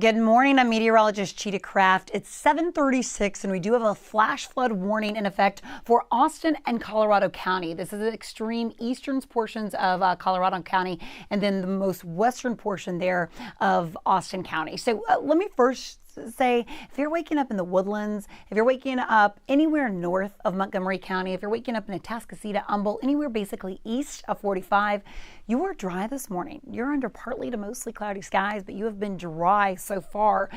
Good morning. I'm meteorologist Cheetah Craft. It's 7:36 and we do have a flash flood warning in effect for Austin and Colorado County. This is the extreme eastern portions of Colorado County and then the most western portion there of Austin County. So let me first say, if you're waking up in the Woodlands, if you're waking up anywhere north of Montgomery County, if you're waking up in Atascocita, Humboldt, anywhere basically east of 45, you are dry this morning. You're under partly to mostly cloudy skies, but you have been dry so far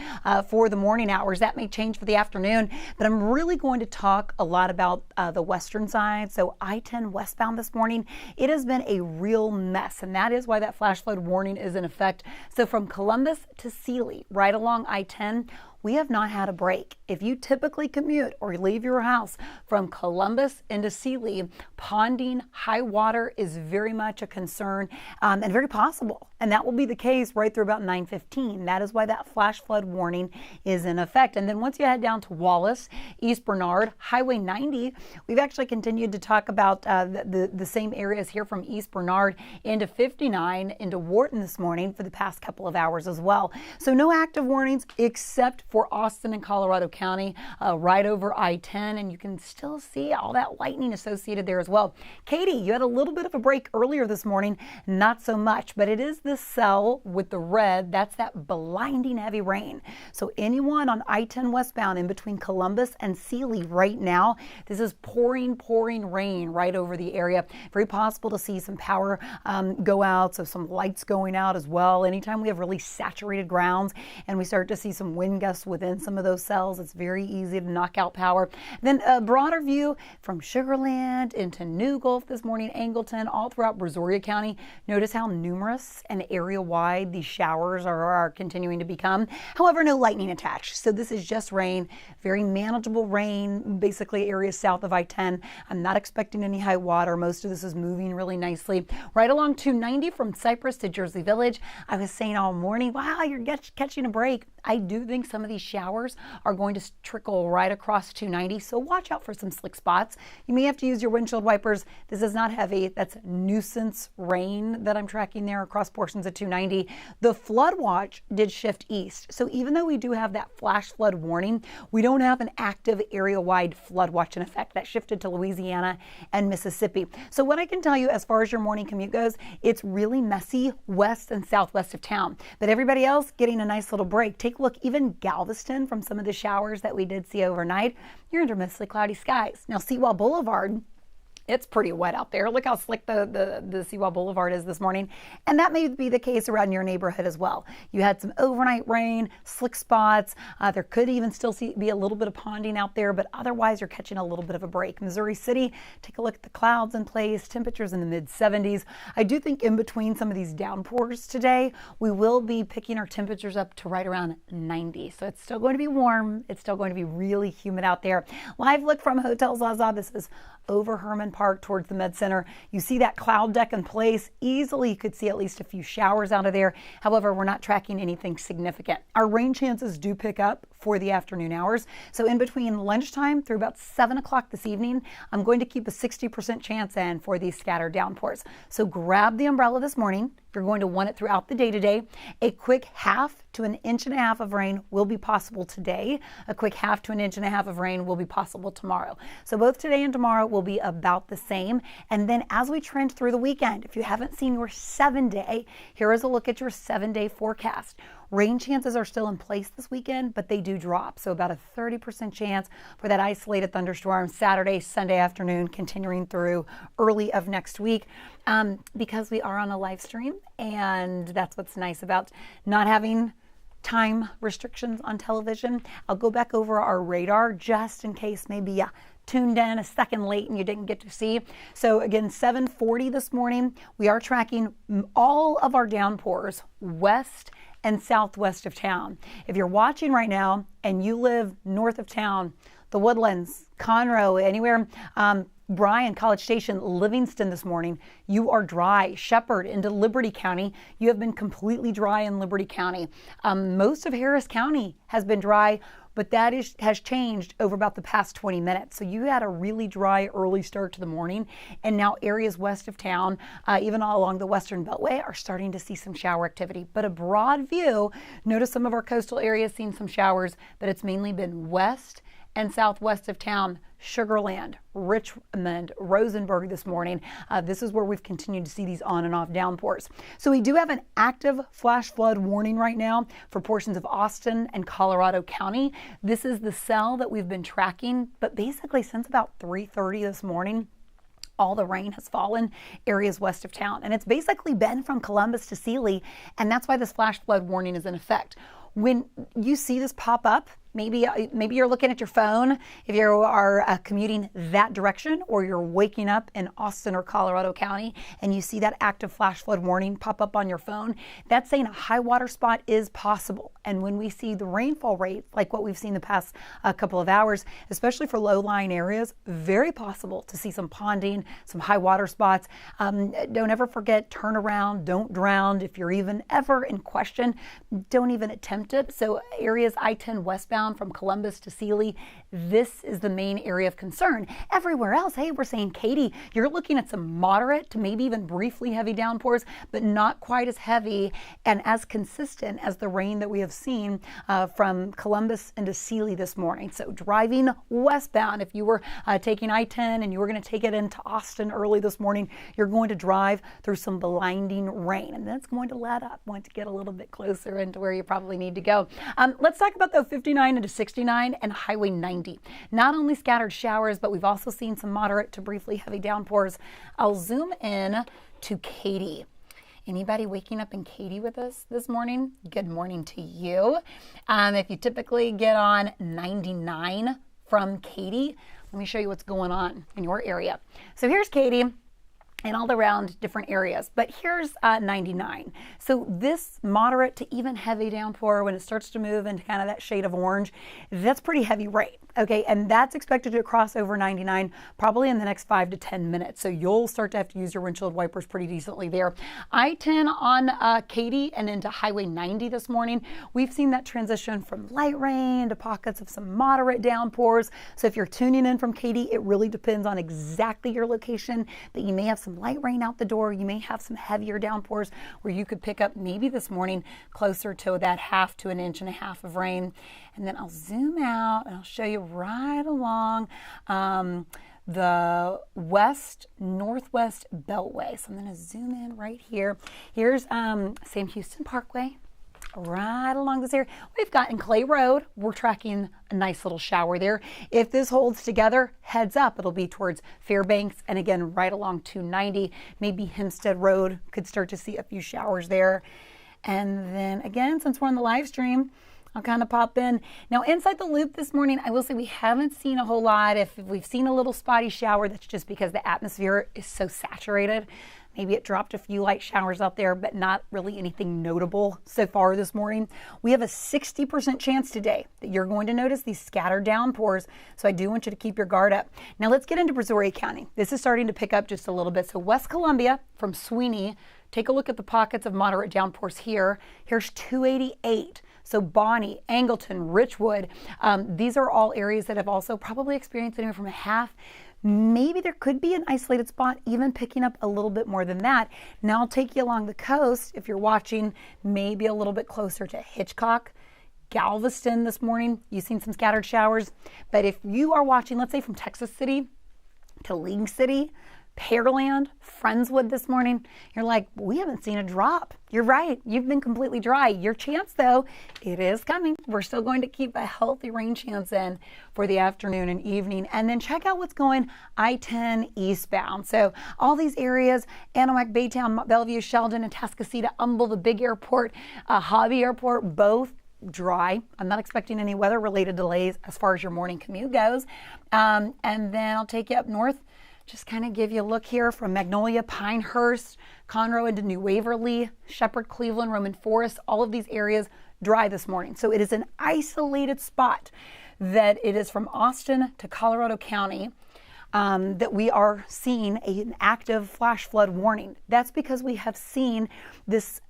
for the morning hours. That may change for the afternoon, but I'm really going to talk a lot about the western side. So I-10 westbound this morning, it has been a real mess, and that is why that flash flood warning is in effect. So from Columbus to Sealy, right along I-10, we have not had a break. If you typically commute or leave your house from Columbus into Sealy, ponding, high water is very much a concern and very possible. And that will be the case right through about 9:15. That is why that flash flood warning is in effect. And then once you head down to Wallace, East Bernard, Highway 90, we've actually continued to talk about the same areas here from East Bernard into 59 into Wharton this morning for the past couple of hours as well. So no active warnings except for Austin and Colorado County, right over I-10, and you can still see all that lightning associated there as well. Katie, you had a little bit of a break earlier this morning, not so much, but it is the cell with the red. That's that blinding heavy rain. So anyone on I-10 westbound in between Columbus and Sealy right now, this is pouring rain right over the area. Very possible to see some power go out, so some lights going out as well. Anytime we have really saturated grounds and we start to see some wind gusts within some of those cells, it's very easy to knock out power. Then a broader view from Sugar Land into New Gulf this morning, Angleton, all throughout Brazoria County. Notice how numerous and area-wide these showers are continuing to become. However, no lightning attached. So this is just rain, very manageable rain, basically areas south of I-10. I'm not expecting any high water. Most of this is moving really nicely. Right along 290 from Cypress to Jersey Village. I was saying all morning, wow, you're catching a break. I do think some of these showers are going to trickle right across 290, so watch out for some slick spots. You may have to use your windshield wipers. This is not heavy. That's nuisance rain that I'm tracking there across portions of 290. The flood watch did shift east, so even though we do have that flash flood warning, we don't have an active area-wide flood watch in effect. That shifted to Louisiana and Mississippi. So what I can tell you as far as your morning commute goes, it's really messy west and southwest of town, but everybody else getting a nice little break. Take a look, even Galveston, from some of the showers that we did see overnight, you're under mostly cloudy skies. Now, Seawall Boulevard, it's pretty wet out there. Look how slick the Seawall Boulevard is this morning. And that may be the case around your neighborhood as well. You had some overnight rain, slick spots. There could even still be a little bit of ponding out there, but otherwise you're catching a little bit of a break. Missouri City, take a look at the clouds in place, temperatures in the mid 70s. I do think in between some of these downpours today, we will be picking our temperatures up to right around 90. So it's still going to be warm. It's still going to be really humid out there. Live look from Hotel Zaza. This is over Herman Park towards the Med Center. You see that cloud deck in place. Easily you could see at least a few showers out of there. However, we're not tracking anything significant. Our rain chances do pick up for the afternoon hours. So in between lunchtime through about 7 o'clock this evening, I'm going to keep a 60% chance in for these scattered downpours. So grab the umbrella this morning. You're going to want it throughout the day today. A quick half to an inch and a half of rain will be possible today. A quick half to an inch and a half of rain will be possible tomorrow. So both today and tomorrow will be about the same. And then as we trend through the weekend, if you haven't seen your 7-day, here is a look at your 7-day forecast. Rain chances are still in place this weekend, but they do drop. So about a 30% chance for that isolated thunderstorm Saturday, Sunday afternoon, continuing through early of next week. Because we are on a live stream, and that's what's nice about not having time restrictions on television. I'll go back over our radar just in case maybe you tuned in a second late and you didn't get to see. So again, 7:40 this morning, we are tracking all of our downpours west and southwest of town. If you're watching right now and you live north of town, the Woodlands, Conroe, anywhere, Bryan, College Station, Livingston this morning, you are dry. Shepherd into Liberty County, you have been completely dry in Liberty County. Most of Harris County has been dry. but that has changed over about the past 20 minutes. So you had a really dry early start to the morning, and now areas west of town, even all along the Western Beltway, are starting to see some shower activity. But a broad view, notice some of our coastal areas seeing some showers, but it's mainly been west and southwest of town. Sugar Land, Richmond, Rosenberg this morning. This is where we've continued to see these on and off downpours. So we do have an active flash flood warning right now for portions of Austin and Colorado County. This is the cell that we've been tracking, but basically since about 3:30 this morning, all the rain has fallen areas west of town. And it's basically been from Columbus to Sealy, and that's why this flash flood warning is in effect. When you see this pop up, maybe you're looking at your phone if you are commuting that direction, or you're waking up in Austin or Colorado County and you see that active flash flood warning pop up on your phone. That's saying a high water spot is possible. And when we see the rainfall rate, like what we've seen the past couple of hours, especially for low-lying areas, very possible to see some ponding, some high water spots. Don't ever forget, turn around, don't drown. If you're even ever in question, don't even attempt it. So areas I-10 westbound from Columbus to Sealy, this is the main area of concern. Everywhere else, hey, we're saying, Katie, you're looking at some moderate to maybe even briefly heavy downpours, but not quite as heavy and as consistent as the rain that we have seen from Columbus into Sealy this morning. So driving westbound, if you were taking I-10 and you were going to take it into Austin early this morning, you're going to drive through some blinding rain, and that's going to let up once you get a little bit closer into where you probably need to go. Let's talk about the 59 into 69 and Highway 90. Not only scattered showers, but we've also seen some moderate to briefly heavy downpours. I'll zoom in to Katy. Anybody waking up in Katy with us this morning? Good morning to you. If you typically get on 99 from Katy, let me show you what's going on in your area. So here's Katy and all around different areas. But here's 99. So this moderate to even heavy downpour, when it starts to move into kind of that shade of orange, that's pretty heavy rain. Okay, and that's expected to cross over 99 probably in the next 5 to 10 minutes. So you'll start to have to use your windshield wipers pretty decently there. I-10 on Katy and into Highway 90 this morning. We've seen that transition from light rain to pockets of some moderate downpours. So if you're tuning in from Katy, it really depends on exactly your location, but you may have some light rain out the door. You may have some heavier downpours where you could pick up maybe this morning closer to that 1/2 to 1.5 inches of rain. And then I'll zoom out and I'll show you right along the west-northwest beltway. So I'm going to zoom in right here. Here's Sam Houston Parkway. Right along this area, we've got in Clay Road, we're tracking a nice little shower there. If this holds together, heads up, it'll be towards Fairbanks, and again, right along 290, maybe Hempstead Road, could start to see a few showers there. And then again, since we're on the live stream, I'll kind of pop in. Now, inside the loop this morning, I will say we haven't seen a whole lot. If we've seen a little spotty shower, that's just because the atmosphere is so saturated. Maybe it dropped a few light showers out there, but not really anything notable so far this morning. We have a 60% chance today that you're going to notice these scattered downpours. So I do want you to keep your guard up. Now let's get into Brazoria County. This is starting to pick up just a little bit. So West Columbia from Sweeney, take a look at the pockets of moderate downpours here. Here's 288. So Bonnie, Angleton, Richwood, these are all areas that have also probably experienced anywhere from a 1/2. Maybe there could be an isolated spot even picking up a little bit more than that. Now I'll take you along the coast if you're watching, maybe a little bit closer to Hitchcock, Galveston this morning. You've seen some scattered showers. But if you are watching, let's say from Texas City to League City, Pearland, Friendswood this morning, you're like, we haven't seen a drop. You're right. You've been completely dry. Your chance, though, it is coming. We're still going to keep a healthy rain chance in for the afternoon and evening. And then check out what's going I-10 eastbound. So all these areas, Anahuac, Baytown, Bellevue, Sheldon, and Atascocita, Humble, the big airport, Hobby Airport, both dry. I'm not expecting any weather-related delays as far as your morning commute goes. And then I'll take you up north. Just kind of give you a look here from Magnolia, Pinehurst, Conroe into New Waverly, Shepherd, Cleveland, Roman Forest, all of these areas dry this morning. So it is an isolated spot that it is from Austin to Colorado County. that we are seeing an active flash flood warning. That's because we have seen this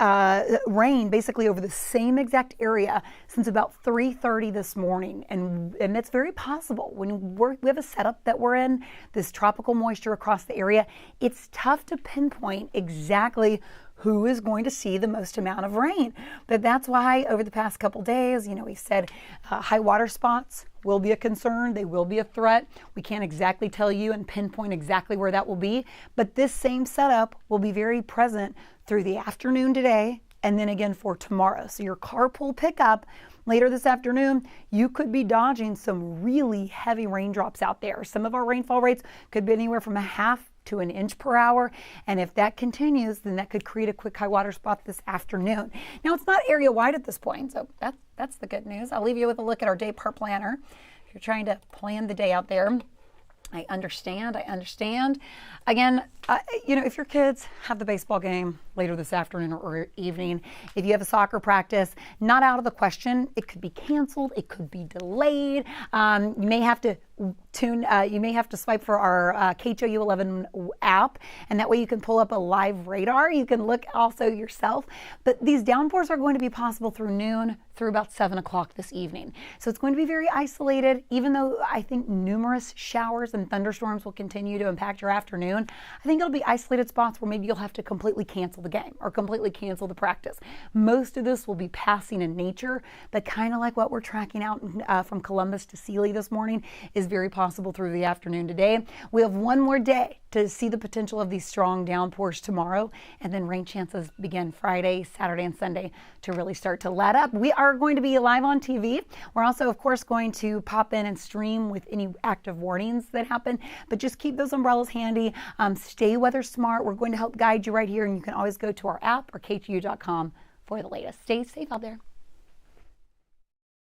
rain basically over the same exact area since about 3:30 this morning. And it's very possible when we have a setup that we're in, this tropical moisture across the area, it's tough to pinpoint exactly who is going to see the most amount of rain. But that's why over the past couple days, we've said high water spots will be a concern. They will be a threat. We can't exactly tell you and pinpoint exactly where that will be, but this same setup will be very present through the afternoon today and then again for tomorrow. So your carpool pickup later this afternoon, you could be dodging some really heavy raindrops out there. Some of our rainfall rates could be anywhere from a half to an inch per hour. And if that continues, then that could create a quick high water spot this afternoon. Now, it's not area wide at this point, so that's the good news. I'll leave you with a look at our day part planner. If you're trying to plan the day out there, I understand. Again, if your kids have the baseball game later this afternoon or evening, if you have a soccer practice, not out of the question. It could be canceled. It could be delayed. You may have to swipe for our KHOU 11 app, and that way you can pull up a live radar. You can look also yourself. But these downpours are going to be possible through noon through about 7 o'clock this evening. So it's going to be very isolated, even though I think numerous showers and thunderstorms will continue to impact your afternoon. I think it'll be isolated spots where maybe you'll have to completely cancel the game or completely cancel the practice. Most of this will be passing in nature, but kind of like what we're tracking out from Columbus to Sealy this morning is very possible through the afternoon today. We have one more day to see the potential of these strong downpours tomorrow, and then rain chances begin Friday, Saturday, and Sunday to really start to let up. We are going to be live on TV. We're also, of course, going to pop in and stream with any active warnings that happen, but just keep those umbrellas handy. Stay weather smart. We're going to help guide you right here, and you can always go to our app or KHOU.com for the latest. Stay safe out there.